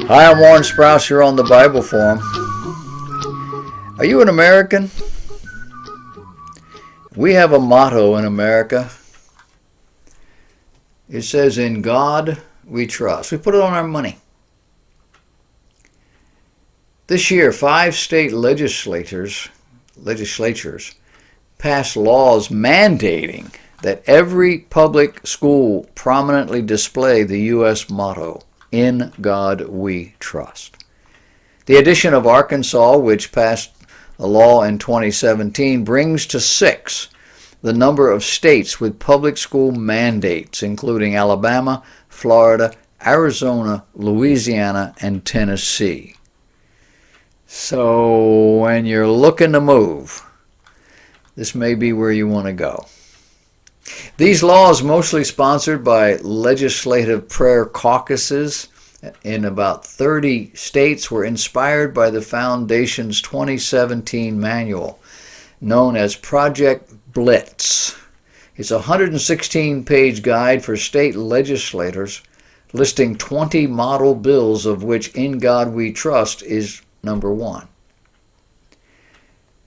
Hi, I'm Warren Sprouse. You're on the Bible Forum. Are you an American? We have a motto in America. It says, "In God we trust." We put it on our money. This year, 5 state legislatures passed laws mandating that every public school prominently display the U.S. motto, "In God we trust." The addition of Arkansas, which passed a law in 2017, brings to 6 the number of states with public school mandates, including Alabama, Florida, Arizona, Louisiana, and Tennessee. So when you're looking to move, this may be where you want to go. These laws, mostly sponsored by legislative prayer caucuses in about 30 states, were inspired by the Foundation's 2017 manual known as Project Blitz. It's a 116-page guide for state legislators listing 20 model bills, of which "In God We Trust" is number 1.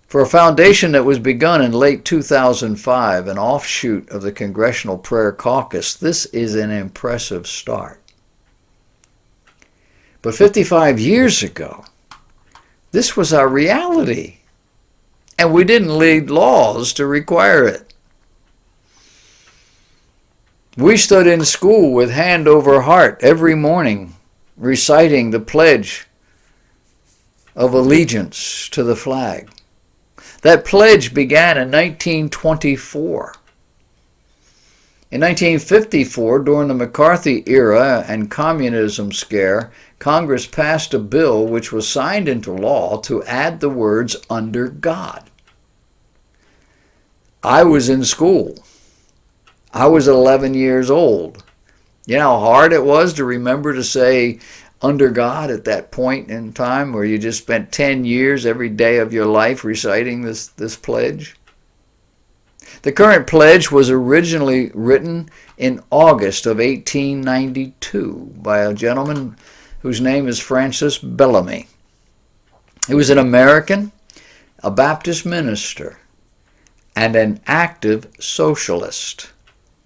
For a foundation that was begun in late 2005, an offshoot of the Congressional Prayer Caucus, this is an impressive start. But 55 years ago, this was our reality, and we didn't need laws to require it. We stood in school with hand over heart every morning, reciting the Pledge of Allegiance to the flag. That pledge began in 1924. In 1954, during the McCarthy era and communism scare, Congress passed a bill which was signed into law to add the words "under God." I was in school. I was 11 years old. You know how hard it was to remember to say "under God" at that point in time where you just spent 10 years every day of your life reciting this pledge? The current pledge was originally written in August of 1892 by a gentleman whose name is Francis Bellamy. He was an American, a Baptist minister, and an active socialist.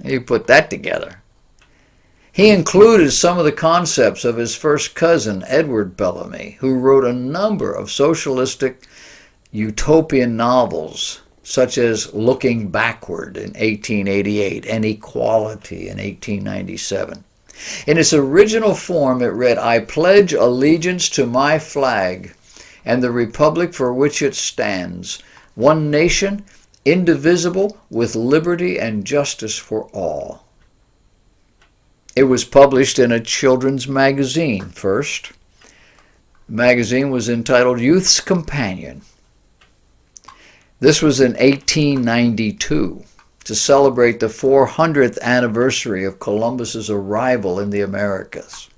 You put that together. He included some of the concepts of his first cousin, Edward Bellamy, who wrote a number of socialistic utopian novels, such as Looking Backward in 1888 and Equality in 1897. In its original form, it read, "I pledge allegiance to my flag and the republic for which it stands, one nation, indivisible, with liberty and justice for all." It was published in a children's magazine first. The magazine was entitled Youth's Companion. This was in 1892 to celebrate the 400th anniversary of Columbus's arrival in the Americas.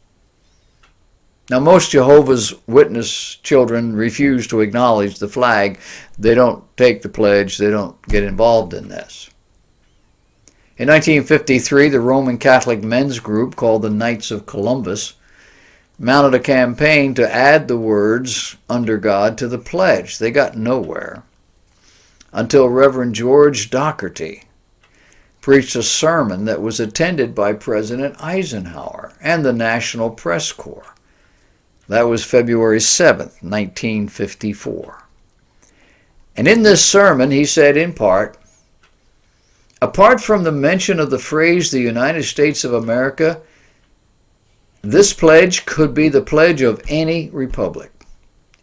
Now, most Jehovah's Witness children refuse to acknowledge the flag. They don't take the pledge. They don't get involved in this. In 1953, the Roman Catholic men's group called the Knights of Columbus mounted a campaign to add the words "under God" to the pledge. They got nowhere until Reverend George Doherty preached a sermon that was attended by President Eisenhower and the National Press Corps. That was February 7th, 1954. And in this sermon, he said in part, "Apart from the mention of the phrase the United States of America, this pledge could be the pledge of any republic.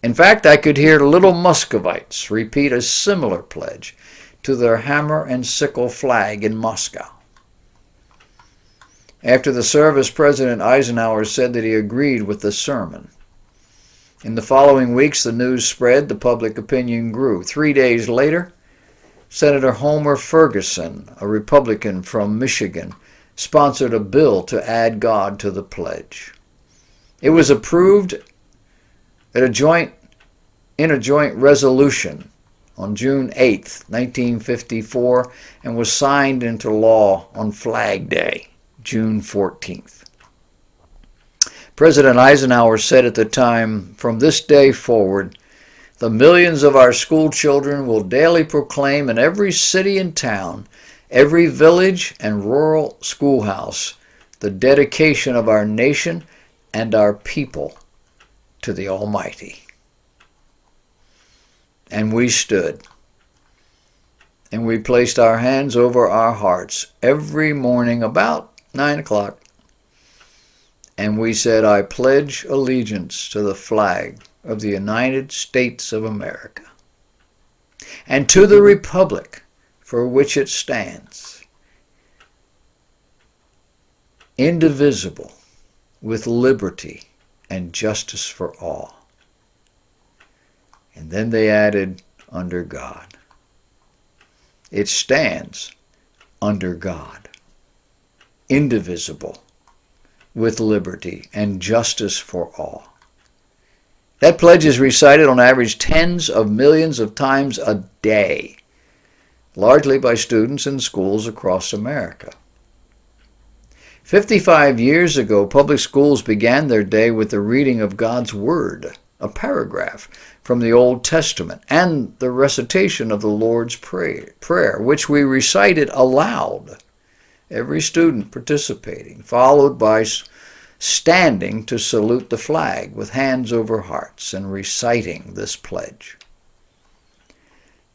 In fact, I could hear little Muscovites repeat a similar pledge to their hammer and sickle flag in Moscow." After the service, President Eisenhower said that he agreed with the sermon. In the following weeks, the news spread, the public opinion grew. 3 days later, Senator Homer Ferguson, a Republican from Michigan, sponsored a bill to add God to the pledge. It was approved in a joint resolution on June 8, 1954, and was signed into law on Flag Day, June 14th. President Eisenhower said at the time, "From this day forward, the millions of our school children will daily proclaim in every city and town, every village and rural schoolhouse, the dedication of our nation and our people to the Almighty." And we stood, and we placed our hands over our hearts every morning about 9 o'clock, and we said, "I pledge allegiance to the flag of the United States of America, and to the republic for which it stands, indivisible, with liberty and justice for all." And then they added, "under God." It stands under God, indivisible, with liberty and justice for all. That pledge is recited on average tens of millions of times a day, largely by students in schools across America. 55 years ago, public schools began their day with the reading of God's Word, a paragraph from the Old Testament, and the recitation of the Lord's Prayer, which we recited aloud, every student participating, followed by standing to salute the flag with hands over hearts and reciting this pledge.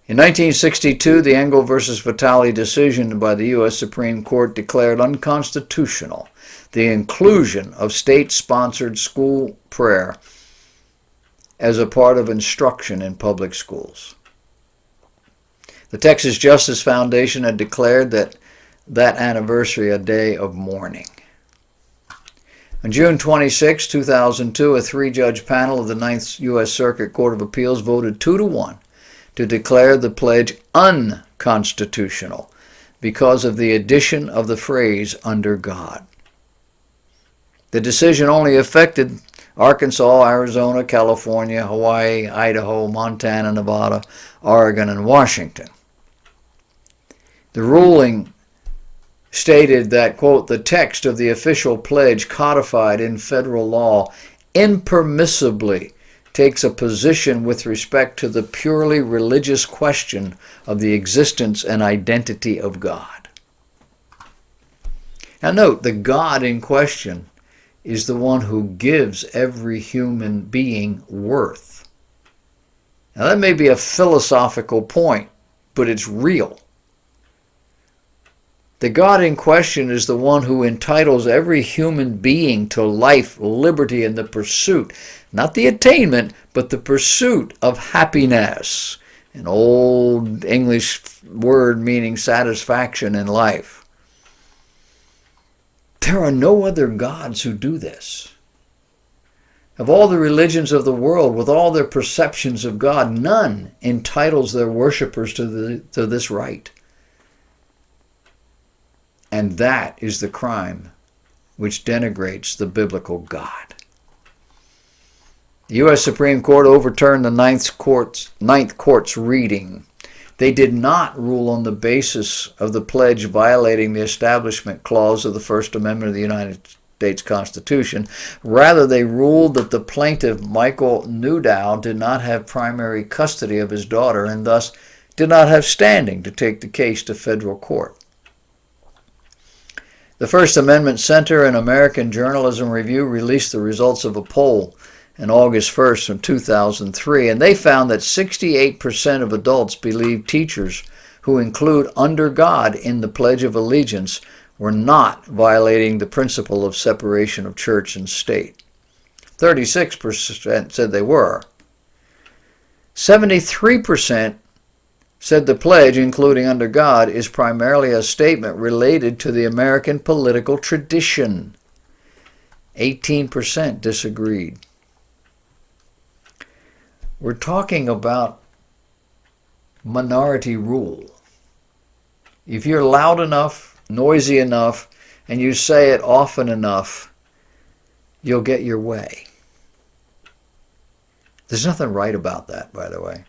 In 1962, the Engel versus Vitale decision by the U.S. Supreme Court declared unconstitutional the inclusion of state-sponsored school prayer as a part of instruction in public schools. The Texas Justice Foundation had declared that anniversary a day of mourning. On June 26, 2002, a three-judge panel of the Ninth U.S. Circuit Court of Appeals voted 2-1 to declare the pledge unconstitutional because of the addition of the phrase "under God." The decision only affected Arkansas, Arizona, California, Hawaii, Idaho, Montana, Nevada, Oregon, and Washington. The ruling stated that, quote, "the text of the official pledge codified in federal law impermissibly takes a position with respect to the purely religious question of the existence and identity of God." Now note, the God in question is the one who gives every human being worth. Now that may be a philosophical point, but it's real. The God in question is the one who entitles every human being to life, liberty, and the pursuit, not the attainment, but the pursuit of happiness, an old English word meaning satisfaction in life. There are no other gods who do this. Of all the religions of the world, with all their perceptions of God, none entitles their worshipers to this right. And that is the crime which denigrates the biblical God. The U.S. Supreme Court overturned the Ninth Court's reading. They did not rule on the basis of the pledge violating the Establishment Clause of the First Amendment of the United States Constitution. Rather, they ruled that the plaintiff, Michael Newdow, did not have primary custody of his daughter and thus did not have standing to take the case to federal court. The First Amendment Center and American Journalism Review released the results of a poll on August 1st of 2003, and they found that 68% of adults believe teachers who include "under God" in the Pledge of Allegiance were not violating the principle of separation of church and state. 36% said they were. 73% said the pledge, including "under God," is primarily a statement related to the American political tradition. 18% disagreed. We're talking about minority rule. If you're loud enough, noisy enough, and you say it often enough, you'll get your way. There's nothing right about that, by the way.